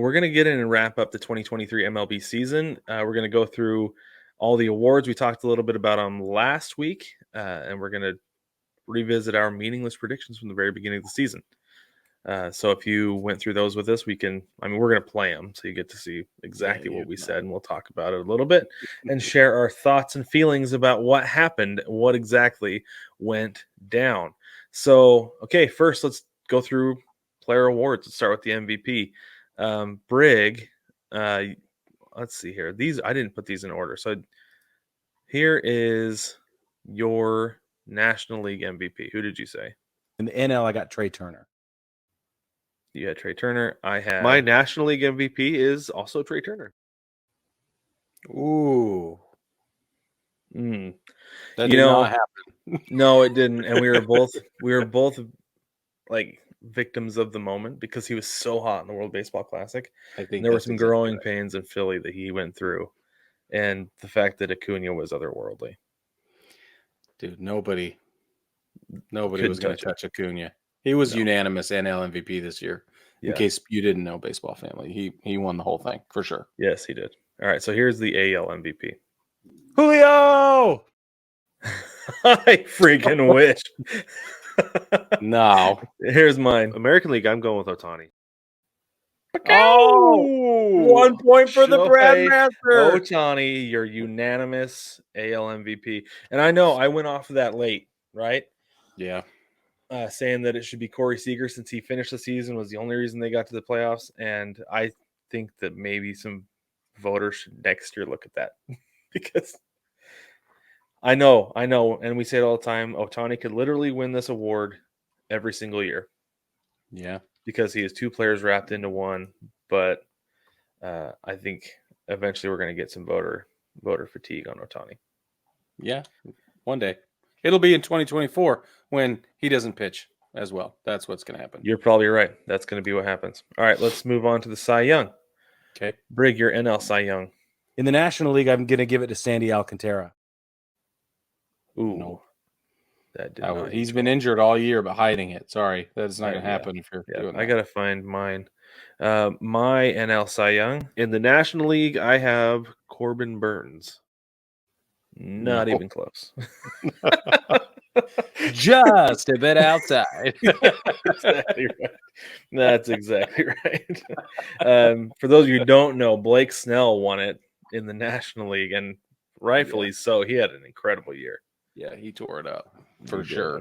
We're going to get in and wrap up the 2023 MLB season. We're going to go through all the awards. We talked a little bit about them last week, and we're going to revisit our meaningless predictions from the very beginning of the season. So if you went through those with us, we're going to play them so you get to see exactly what we said, and we'll talk about it a little bit and share our thoughts and feelings about what happened, what exactly went down. So, okay, first let's go through player awards. Let's start with the MVP. Brig, let's see here. These I didn't put these in order. So here is your National League MVP. Who did you say? In the NL, I got Trey Turner. You had Trey Turner. I had my National League MVP is also Trey Turner. Ooh. That did not happen. No, it didn't. And we were both like victims of the moment because he was so hot in the World Baseball Classic. I think there were some growing pains in Philly that he went through, and the fact that Acuna was otherworldly. Dude, nobody was going to touch Acuna. He was unanimous NL MVP this year. In case you didn't know, baseball family, he won the whole thing for sure. Yes, he did. All right, so here's the AL MVP. Julio. I freaking wish. No. Here's mine. American League, I'm going with Ohtani. Oh, 1 point for the Brandmaster. Ohtani, your unanimous AL MVP. And I know I went off of that late, right? Yeah. Saying that it should be Corey Seager since he finished the season was the only reason they got to the playoffs. And I think that maybe some voters should next year look at that because I know, and we say it all the time, Ohtani could literally win this award every single year. Yeah. Because he has two players wrapped into one. But I think eventually we're going to get some voter fatigue on Ohtani. Yeah, one day. It'll be in 2024 when he doesn't pitch as well. That's what's going to happen. You're probably right. That's going to be what happens. All right, let's move on to the Cy Young. Okay. Brig, your NL Cy Young. In the National League, I'm going to give it to Sandy Alcantara. Ooh. No. That did not. He's been injured all year, but hiding it. Sorry, that's not going to happen if you're doing that. I got to find mine. My NL Cy Young. In the National League, I have Corbin Burns. Not even close. Just a bit outside. Exactly right. That's exactly right. For those of you who don't know, Blake Snell won it in the National League, and rightfully so. He had an incredible year. Yeah, he tore it up for sure.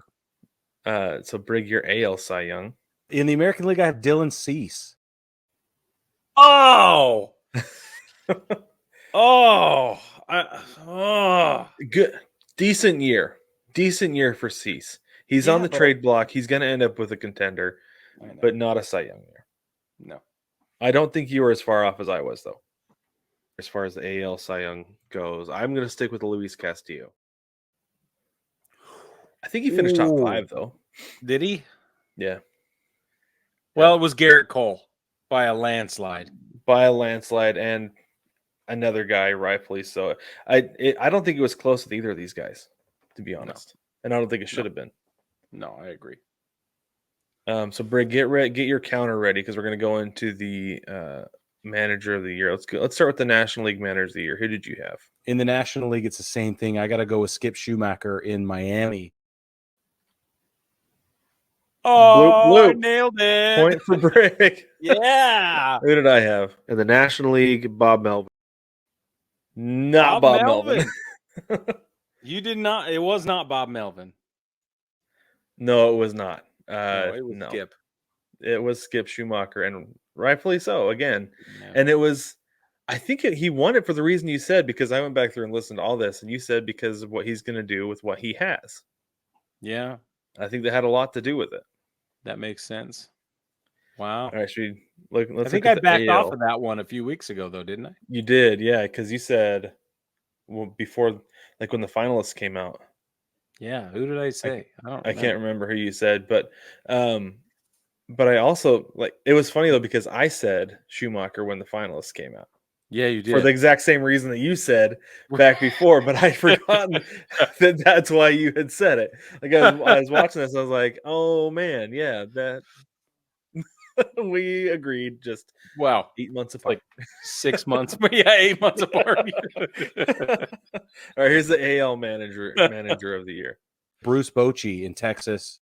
So Brig, your AL Cy Young. In the American League, I have Dylan Cease. Oh! Good. Decent year for Cease. He's on the trade block. He's going to end up with a contender, but not a Cy Young year. No. I don't think you were as far off as I was, though. As far as the AL Cy Young goes, I'm going to stick with Luis Castillo. I think he finished top 5, though. Did he? Yeah. Well, it was Garrett Cole by a landslide. And another guy, rightfully so. I don't think it was close with either of these guys, to be honest. No. And I don't think it should have been. No, I agree. So Brig, get your counter ready because we're going to go into the manager of the year. Let's start with the National League manager of the year. Who did you have? In the National League, it's the same thing. I got to go with Skip Schumacher in Miami. Oh, bloop. I nailed it. Point for Brig. Yeah. Who did I have? In the National League, Bob Melvin. Not Bob Melvin. You did not. It was not Bob Melvin. No, it was not. It was Skip. It was Skip Schumacher, and rightfully so, again. Yeah. And it was, I think he won it for the reason you said, because I went back through and listened to all this, and you said because of what he's going to do with what he has. Yeah. I think that had a lot to do with it. That makes sense. Wow. All right, should we look? I think I backed off of that one a few weeks ago, though, didn't I? You did, yeah, because you said before, like when the finalists came out. Yeah, who did I say? I can't remember who you said, but I also it was funny though because I said Schumacher when the finalists came out. Yeah, you did. For the exact same reason that you said back before, but I'd forgotten that's why you had said it. Like I was watching this, I was like, oh man, yeah, that. We agreed just Wow. 8 months apart. Like 6 months. But yeah, 8 months apart. All right, here's the AL manager of the year. Bruce Bochy in Texas.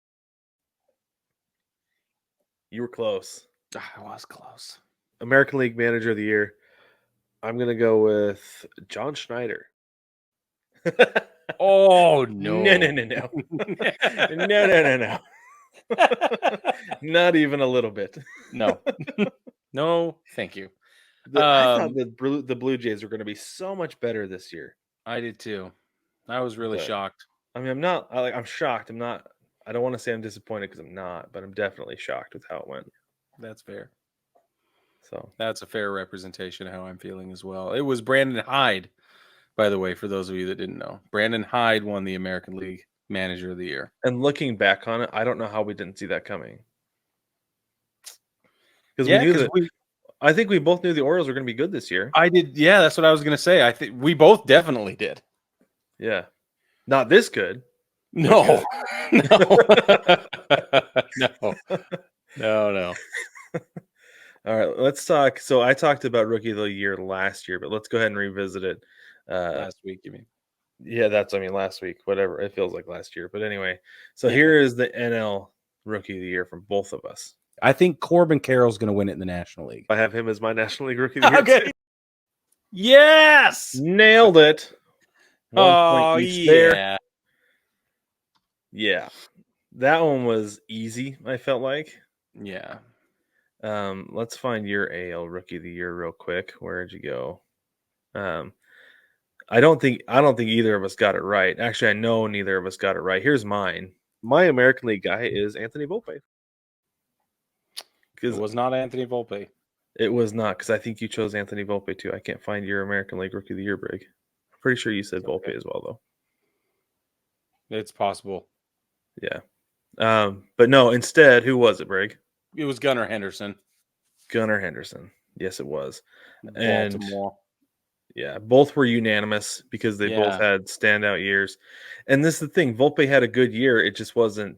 You were close. I was close. American League manager of the year. I'm going to go with John Schneider. Oh, no. No. No. Not even a little bit. No. No, thank you. I thought the Blue Jays were going to be so much better this year. I did too. I was really shocked. I mean, I'm shocked. I don't want to say I'm disappointed because I'm not, but I'm definitely shocked with how it went. That's fair. So that's a fair representation of how I'm feeling as well. It was Brandon Hyde, by the way, for those of you that didn't know. Brandon Hyde won the American League Manager of the Year. And looking back on it, I don't know how we didn't see that coming. Because I think we both knew the Orioles were going to be good this year. I did. Yeah, that's what I was going to say. I think we both definitely did. Yeah. Not this good. No. No. All right, let's talk. So I talked about Rookie of the Year last year, but let's go ahead and revisit it. Last week, you mean? Yeah, last week. Whatever. It feels like last year. But anyway, so here is the NL Rookie of the Year from both of us. I think Corbin Carroll's going to win it in the National League. I have him as my National League Rookie of the Year. Okay. Yes! Nailed it. 1 point each there. Yeah. Yeah. That one was easy, I felt like. Yeah. Let's find your AL Rookie of the Year real quick. Where'd you go? I don't think either of us got it right. Actually, I know neither of us got it right. Here's mine. My American League guy is Anthony Volpe. It was not Anthony Volpe. It was not, because I think you chose Anthony Volpe too. I can't find your American League Rookie of the Year, Brig. I'm pretty sure you said Volpe as well, though. It's possible. Yeah. But no, instead, who was it, Brig? It was Gunnar Henderson. Gunnar Henderson. Yes, it was. Baltimore. Yeah, both were unanimous because they both had standout years. And this is the thing. Volpe had a good year. It just wasn't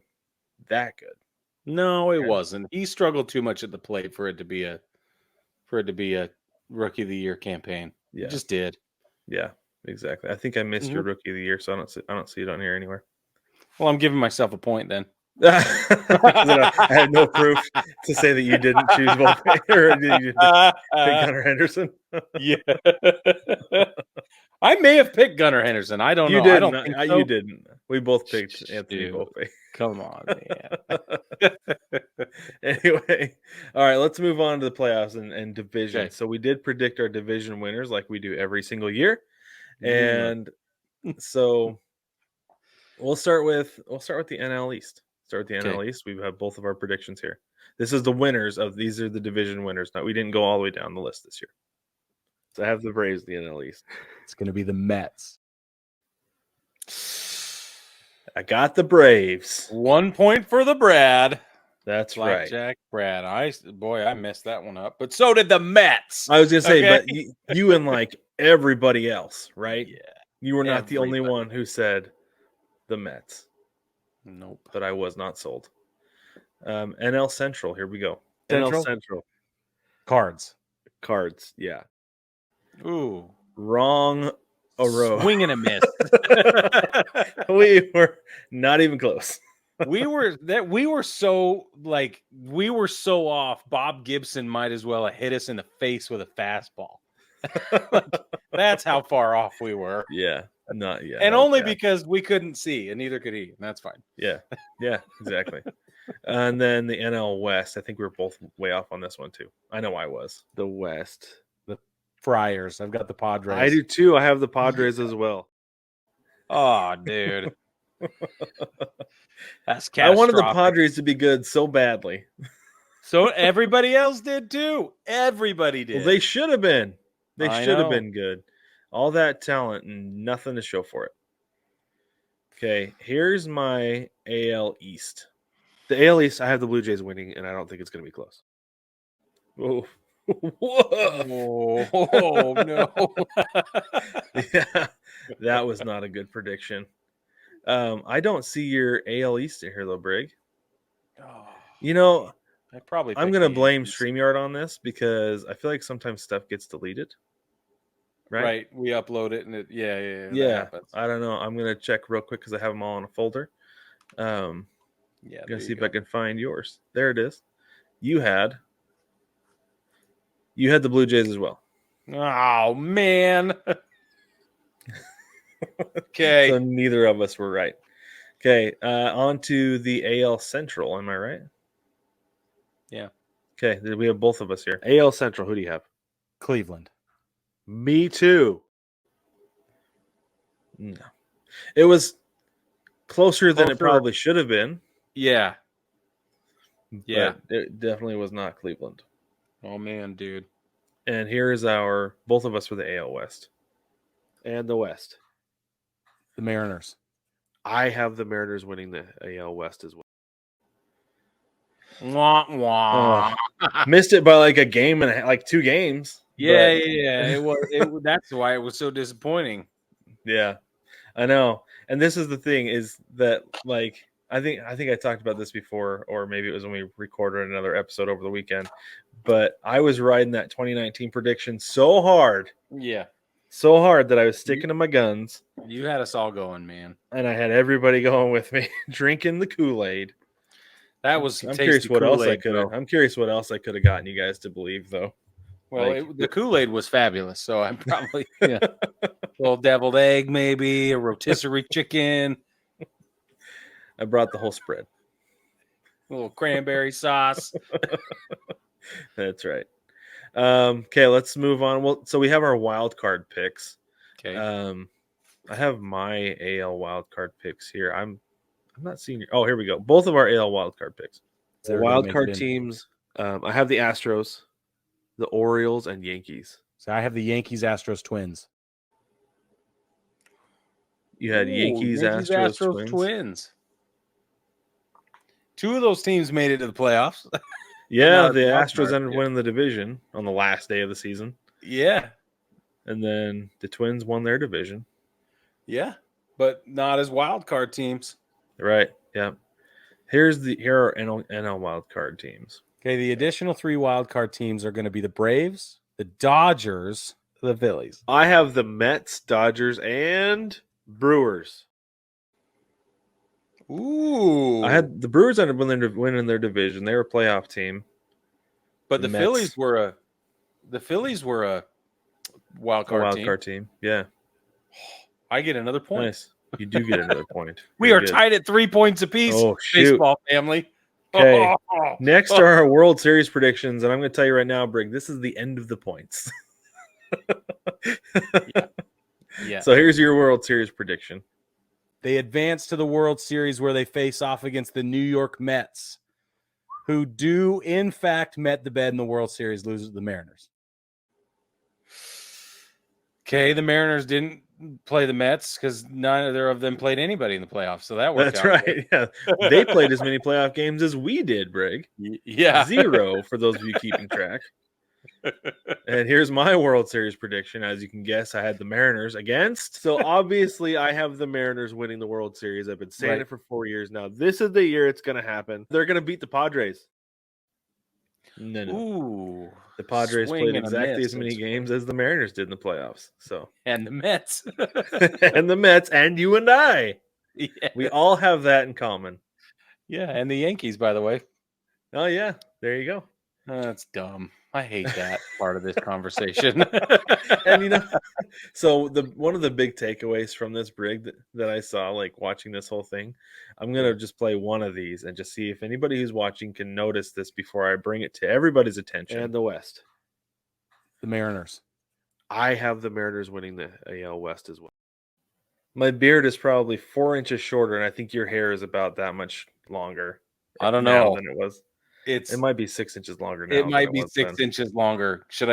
that good. No, it wasn't. He struggled too much at the plate for it to be a Rookie of the Year campaign. Yeah. It just did. Yeah, exactly. I think I missed your Rookie of the Year, so I don't see it on here anywhere. Well, I'm giving myself a point then. I had no proof to say that you didn't choose Volpe or did you pick Gunnar Henderson. Yeah. I may have picked Gunnar Henderson. I don't know. Didn't. I don't think so. You didn't. We both picked Anthony Volpe. Come on, man. Anyway, all right, let's move on to the playoffs and division. Okay. So we did predict our division winners like we do every single year. And so we'll start with the NL East. Start with the NL East. We have both of our predictions here. This is the winners of these are the division winners. Now we didn't go all the way down the list this year. So I have the Braves in the NL East. It's going to be the Mets. I got the Braves. 1 point for the Brad. That's right. Jack Brad. I messed that one up. But so did the Mets. I was going to say, but you and like everybody else, right? Yeah. You were not the only one who said the Mets. Nope. But I was not sold. NL Central. Here we go. NL Central. Cards. Yeah. Ooh. Wrong a row. Swing and a miss. We were not even close. we were so off. Bob Gibson might as well have hit us in the face with a fastball. That's how far off we were. Yeah. Not yet. And only because we couldn't see, and neither could he. And that's fine. Yeah, exactly. And then the NL West. I think we were both way off on this one too. I know I was. The West. The Friars. I've got the Padres. I do too. I have the Padres as well. Oh, dude. That's catastrophic. I wanted the Padres to be good so badly. So everybody else did too. Everybody did. Well, they should have been. They should have been good. All that talent and nothing to show for it. Okay, here's my AL East. The AL East, I have the Blue Jays winning, and I don't think it's going to be close. Oh, oh no. Yeah, that was not a good prediction. I don't see your AL East in here, though, Brig. Oh, you know, I'm going to blame StreamYard on this because I feel like sometimes stuff gets deleted. Right? We upload it and Yeah. that happens. I don't know. I'm going to check real quick because I have them all in a folder. Yeah. Gonna see if I can find yours. There it is. You had the Blue Jays as well. Oh man. Okay. So neither of us were right. Okay, on to the AL Central. Am I right? Yeah. Okay, we have both of us here. AL Central, who do you have? Cleveland. Me too. No. It was closer than it probably should have been. Yeah. Yeah. But it definitely was not Cleveland. Oh man, dude. And here is both of us for the AL West. And the West. The Mariners. I have the Mariners winning the AL West as well. Wah, wah. Missed it by like a game and like 2 games. Yeah. It was. That's why it was so disappointing. Yeah, I know. And this is the thing is that like I think I talked about this before, or maybe it was when we recorded another episode over the weekend. But I was riding that 2019 prediction so hard. Yeah. So hard that I was sticking to my guns. You had us all going, man. And I had everybody going with me, drinking the Kool-Aid. That was. I'm curious what else I could have. I'm curious what else I could have gotten you guys to believe, though. Well, the Kool-Aid was fabulous, so I'm probably a little deviled egg, maybe a rotisserie chicken. I brought the whole spread. A little cranberry sauce. That's right. Okay, let's move on. Well, so we have our wild card picks. Okay. I have my AL wild card picks here. I'm not seeing your. Oh, here we go. Both of our AL wild card picks. The wild card teams. I have the Astros, the Orioles, and Yankees. So I have the Yankees, Astros, Twins. You had Yankees, Astros, Twins. 2 of those teams made it to the playoffs. Yeah, the Astros ended up winning the division on the last day of the season. Yeah. And then the Twins won their division. Yeah, but not as wild card teams. Right, yeah. Here are NL wild card teams. Okay, the additional 3 wild card teams are going to be the Braves, the Dodgers, the Phillies. I have the Mets, Dodgers, and Brewers. Ooh. I had the Brewers ended up winning their division. They were a playoff team. But the Phillies were a wild card team. Yeah. I get another point. Nice. You do get another point. We are tied at 3 points apiece. Oh, shoot. Baseball family. Okay. Next are our World Series predictions, and I'm going to tell you right now, Brig, this is the end of the points. Yeah. So here's your World Series prediction. They advance to the World Series where they face off against the New York Mets, who do, in fact, met the bed in the World Series, loses to the Mariners. Okay, the Mariners didn't play the Mets because neither of them played anybody in the playoffs, so that worked out. That's right. Good. Yeah, they played as many playoff games as we did, Brig. Yeah, 0 for those of you keeping track. And here's my World Series prediction. As you can guess, I had the Mariners against. So obviously, I have the Mariners winning the World Series. I've been saying it for 4 years now. This is the year it's going to happen. They're going to beat the Padres. No. Ooh, the Padres played exactly as many games as the Mariners did in the playoffs. So and the Mets, and the Mets, and you and I. Yeah. We all have that in common. Yeah, and the Yankees, by the way. Oh yeah, there you go. That's dumb. I hate that part of this conversation. And so one of the big takeaways from this, Brig, that I saw, like watching this whole thing, I'm gonna just play one of these and just see if anybody who's watching can notice this before I bring it to everybody's attention. And the West, the Mariners. I have the Mariners winning the AL West as well. My beard is probably 4 inches shorter, and I think your hair is about that much longer. I don't know than it was. It might be 6 inches longer now. It might be 6 inches longer. Should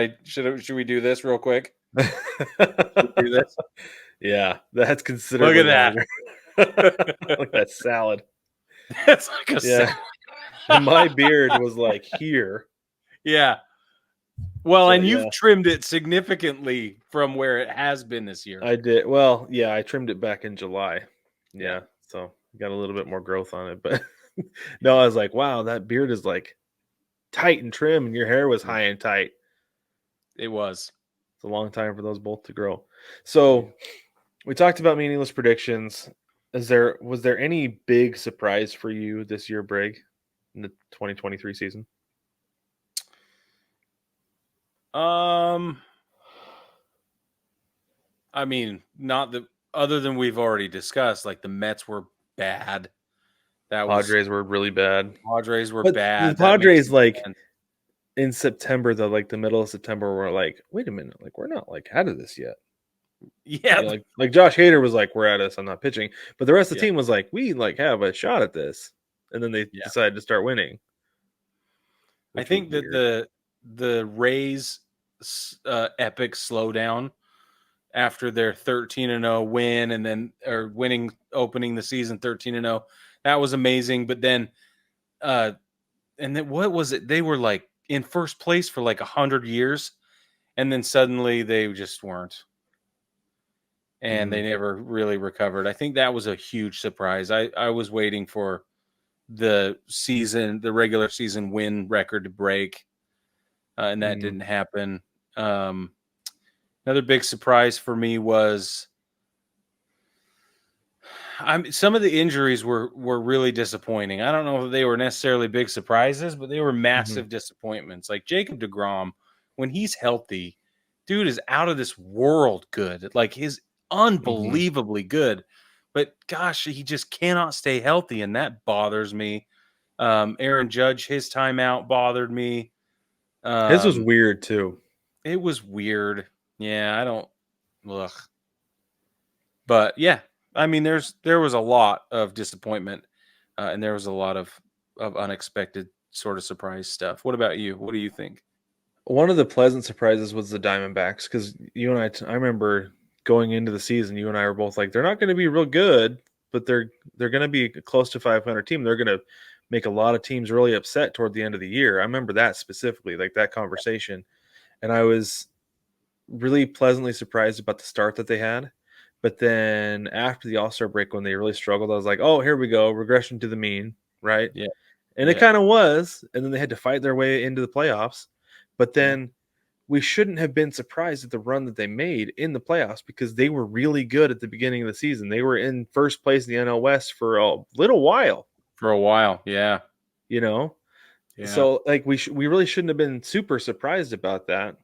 we do this real quick? do this? Yeah, that's considerably. Look at that. Look at that salad. That's like a salad. My beard was like here. Yeah. Well, and you've trimmed it significantly from where it has been this year. I did. Well, yeah, I trimmed it back in July. Yeah, so got a little bit more growth on it, but no, I was like, wow, that beard is like tight and trim, and your hair was high and tight. It was. It's a long time for those both to grow. So we talked about meaningless predictions. Was there any big surprise for you this year, Brig, in the 2023 season? I mean, not the other than we've already discussed. Like the Mets were bad. Padres were really bad. Padres were but bad. The Padres, like in September, though, like the middle of September, were like, wait a minute, like we're not like out of this yet. Yeah, you know, like Josh Hader was like, we're at this. I'm not pitching, but the rest of the team was like, we like have a shot at this, and then they decided to start winning. I think that the Rays epic slowdown after their 13-0 win, and then opening the season 13-0, that was amazing. But then, and then what was it? They were like in first place for like 100 years, and then suddenly they just weren't. And they never really recovered. I think that was a huge surprise. I was waiting for the regular season win record to break, and that didn't happen. Another big surprise for me was some of the injuries were really disappointing. I don't know if they were necessarily big surprises, but they were massive disappointments. Like Jacob deGrom, when he's healthy, dude is out of this world good. Like his unbelievably good, but gosh, he just cannot stay healthy, and that bothers me. Aaron Judge, his timeout bothered me. His was weird too. It was weird. Yeah, I don't. Ugh. But yeah, I mean, there was a lot of disappointment, and there was a lot of unexpected sort of surprise stuff. What about you? What do you think? One of the pleasant surprises was the Diamondbacks, because you and I remember going into the season, you and I were both like, they're not going to be real good, but they're going to be a close to 500 team. They're going to make a lot of teams really upset toward the end of the year. I remember that specifically, like that conversation. And I was really pleasantly surprised about the start that they had. But then after the All-Star break, when they really struggled, I was like, oh, here we go. Regression to the mean, right? Yeah. And it kind of was. And then they had to fight their way into the playoffs. But then we shouldn't have been surprised at the run that they made in the playoffs, because they were really good at the beginning of the season. They were in first place in the NL West for a little while. Yeah. You know? Yeah. So, like, we really shouldn't have been super surprised about that,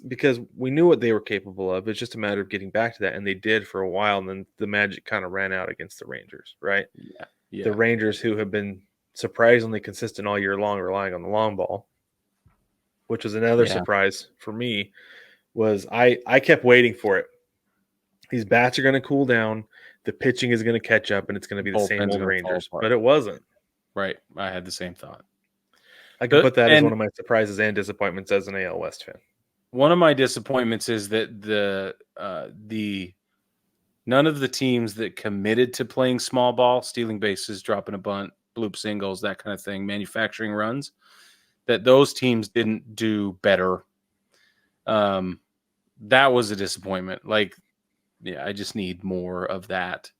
because we knew what they were capable of. It's just a matter of getting back to that, and they did for a while, and then the magic kind of ran out against the Rangers, right? Yeah. The Rangers, who have been surprisingly consistent all year long, relying on the long ball, which was another surprise for me. Was I kept waiting for it. These bats are going to cool down. The pitching is going to catch up, and it's going to be the same old Rangers. But it wasn't. Right. I had the same thought. I can put that as one of my surprises and disappointments as an AL West fan. One of my disappointments is that the none of the teams that committed to playing small ball, stealing bases, dropping a bunt, bloop singles, that kind of thing, manufacturing runs, that those teams didn't do better. That was a disappointment. Like, I just need more of that.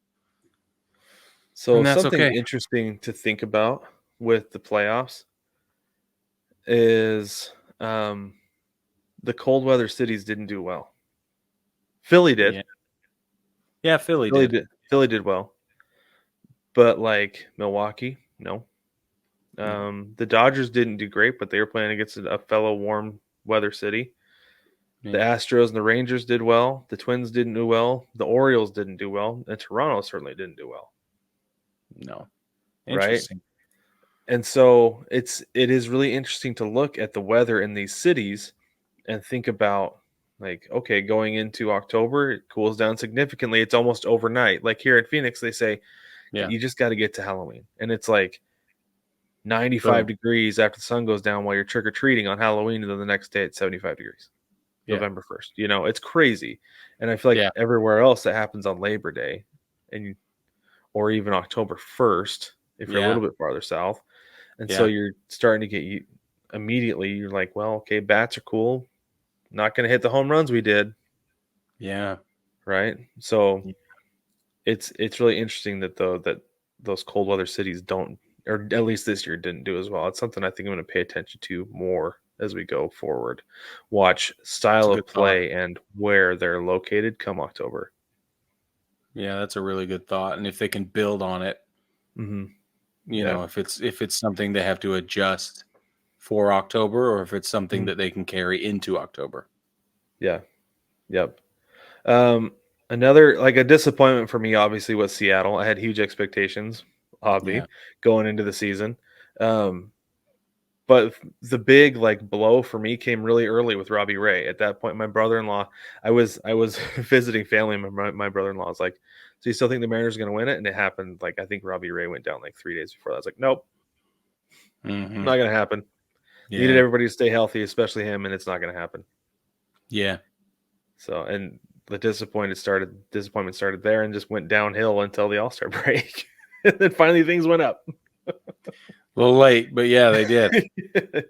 So something interesting to think about with the playoffs is the cold weather cities didn't do well. Philly did. Yeah, Philly did. Philly did well. But like Milwaukee, no. The Dodgers didn't do great, but they were playing against a fellow warm weather city. Yeah. The Astros and the Rangers did well. The Twins didn't do well. The Orioles didn't do well. And Toronto certainly didn't do well. No. Interesting. Right? And so it is really interesting to look at the weather in these cities and think about, like, okay, going into October, it cools down significantly. It's almost overnight. Like here in Phoenix, they say, you just got to get to Halloween. And it's like 95 degrees after the sun goes down while you're trick-or-treating on Halloween, and then the next day it's 75 degrees. November 1st. You know, it's crazy. And I feel like everywhere else that happens on Labor Day or even October 1st, if you're a little bit farther south. And so you're starting to get immediately, you're like, well, okay, bats are cool. Not going to hit the home runs we did. Yeah. Right. So it's really interesting that those cold weather cities don't or at least this year didn't do as well. It's something I think I'm going to pay attention to more as we go forward. Watch style of play and where they're located come October. Yeah, that's a really good thought. And if they can build on it, Mm-hmm. you know, if it's something they have to adjust for October, or if it's something that they can carry into October. Yeah. Yep. Another like a disappointment for me, obviously, was Seattle. I had huge expectations, going into the season. But the big like blow for me came really early with Robbie Ray. At that point, my brother-in-law, I was visiting family, and my brother-in-law was like, "So you still think the Mariners are going to win it?" And it happened. Like I think Robbie Ray went down like 3 days before that. I was like, "Nope, not going to happen." Yeah. Needed everybody to stay healthy, especially him, and it's not going to happen. Yeah. So, and the disappointment started there and just went downhill until the All-Star break. And then finally things went up. A little late, but yeah, they did.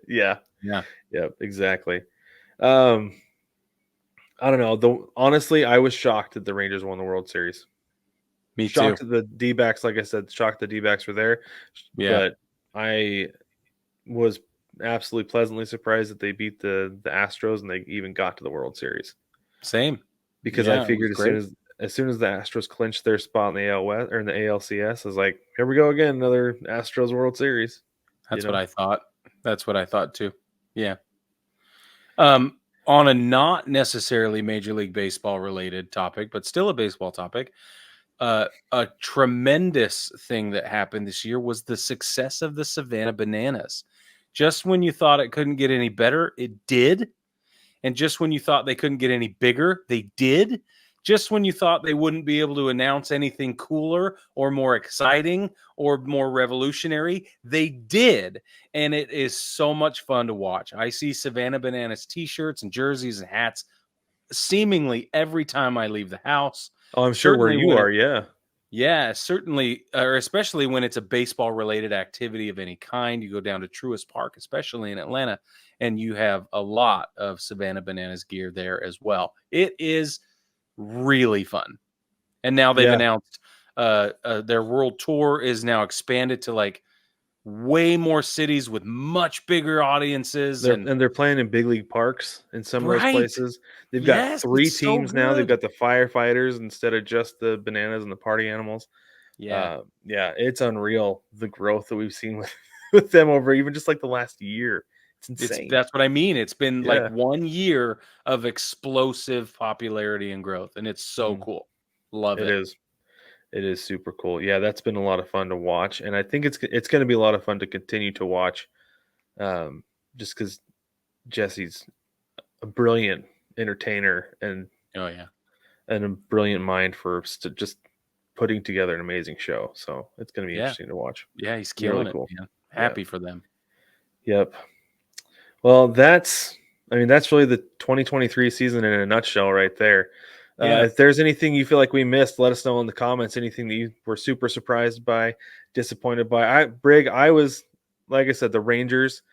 Yeah. Yeah. Yep, exactly. I don't know. Honestly, I was shocked that the Rangers won the World Series. Me Shocked too. that the D-backs, like I said, shocked the D-backs were there. Yeah. But I was absolutely pleasantly surprised that they beat the Astros and they even got to the World Series. Same. Because I figured as soon as the Astros clinched their spot in the AL West or in the ALCS, I was like, here we go again, another Astros World Series. That's what I thought. That's what I thought too. Yeah. On a not necessarily Major League Baseball related topic, but still a baseball topic, a tremendous thing that happened this year was the success of the Savannah Bananas. Just when you thought it couldn't get any better, it did. And just when you thought they couldn't get any bigger, they did. Just when you thought they wouldn't be able to announce anything cooler or more exciting or more revolutionary, they did. And it is so much fun to watch. I see Savannah Bananas t-shirts and jerseys and hats seemingly every time I leave the house. Oh, I'm sure where you are, yeah. Yeah, certainly, or especially when it's a baseball-related activity of any kind. You go down to Truist Park, especially in Atlanta, and you have a lot of Savannah Bananas gear there as well. It is really fun. And now they've announced their world tour is now expanded to like way more cities with much bigger audiences. They're playing in big league parks in some of those places. They've got 3 teams now. They've got the firefighters instead of just the bananas and the party animals. Yeah. It's unreal the growth that we've seen with them over even just like the last year. It's insane. That's what I mean. It's been like 1 year of explosive popularity and growth, and it's so cool. Love it. It is super cool. Yeah, that's been a lot of fun to watch, and I think it's going to be a lot of fun to continue to watch, just because Jesse's a brilliant entertainer and a brilliant mind for just putting together an amazing show. So it's going to be interesting to watch. Yeah, he's killing it. Cool. Man. Happy for them. Yep. Well, that's really the 2023 season in a nutshell, right there. If there's anything you feel like we missed, let us know in the comments. Anything that you were super surprised by, disappointed by. Brig, I was, like I said, the Rangers,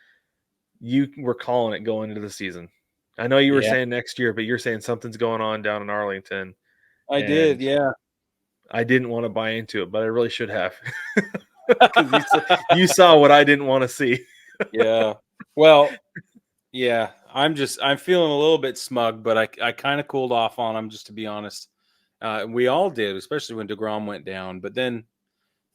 you were calling it going into the season. I know you were saying next year, but you're saying something's going on down in Arlington. I did, yeah. I didn't want to buy into it, but I really should have. Because you saw what I didn't want to see. Yeah. Well, yeah. I'm feeling a little bit smug, but I kind of cooled off on them, just to be honest. We all did, especially when DeGrom went down. But then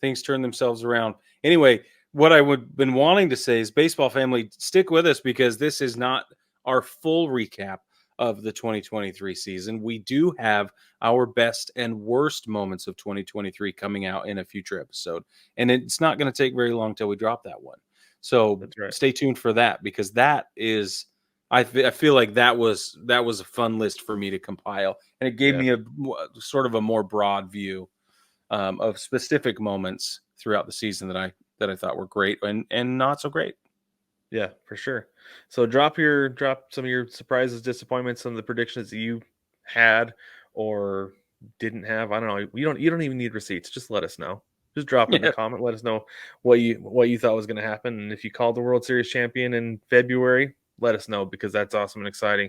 things turned themselves around. Anyway, what I would been wanting to say is, baseball family, stick with us, because this is not our full recap of the 2023 season. We do have our best and worst moments of 2023 coming out in a future episode. And it's not going to take very long till we drop that one. So stay tuned for that, because that is... I feel like that was a fun list for me to compile, and it gave me a sort of a more broad view of specific moments throughout the season that I thought were great and not so great. Yeah, for sure. So drop some of your surprises, disappointments, some of the predictions that you had or didn't have. I don't know. You don't even need receipts. Just let us know. Just drop it in the comment. Let us know what you thought was going to happen, and if you called the World Series champion in February, let us know, because that's awesome and exciting.